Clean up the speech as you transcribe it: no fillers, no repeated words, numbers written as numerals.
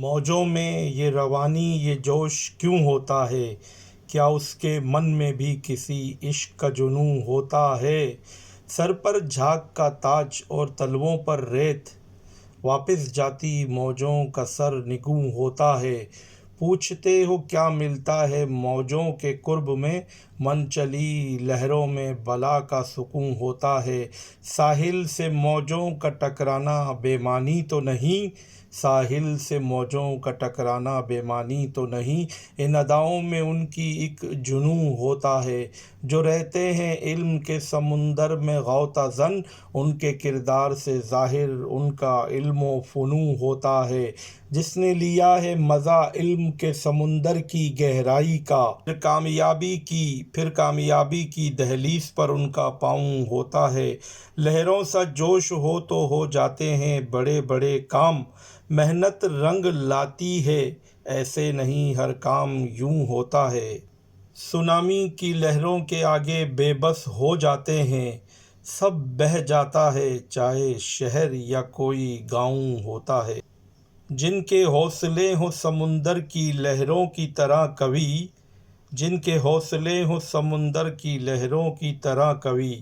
موجوں میں یہ روانی یہ جوش کیوں ہوتا ہے؟ کیا اس کے من میں بھی کسی عشق کا جنوں ہوتا ہے؟ سر پر جھاگ کا تاج اور تلووں پر ریت، واپس جاتی موجوں کا سر نگوں ہوتا ہے۔ پوچھتے ہو کیا ملتا ہے موجوں کے قرب میں؟ من چلی لہروں میں بلا کا سکون ہوتا ہے۔ ساحل سے موجوں کا ٹکرانا بے معنی تو نہیں؟ ساحل سے موجوں کا ٹکرانا بے معنی تو نہیں؟ ان اداؤں میں ان کی ایک جنوں ہوتا ہے۔ جو رہتے ہیں علم کے سمندر میں غوطہ زن، ان کے کردار سے ظاہر ان کا علم و فنوں ہوتا ہے۔ جس نے لیا ہے مزہ علم کے سمندر کی گہرائی کا، پھر کامیابی کی دہلیز پر ان کا پاؤں ہوتا ہے۔ لہروں سا جوش ہو تو ہو جاتے ہیں بڑے بڑے کام، محنت رنگ لاتی ہے ایسے نہیں ہر کام یوں ہوتا ہے۔ سونامی کی لہروں کے آگے بے بس ہو جاتے ہیں، سب بہہ جاتا ہے چاہے شہر یا کوئی گاؤں ہوتا ہے۔ جن کے حوصلے ہوں سمندر کی لہروں کی طرح قوی، جن کے حوصلے ہوں سمندر کی لہروں کی طرح قوی،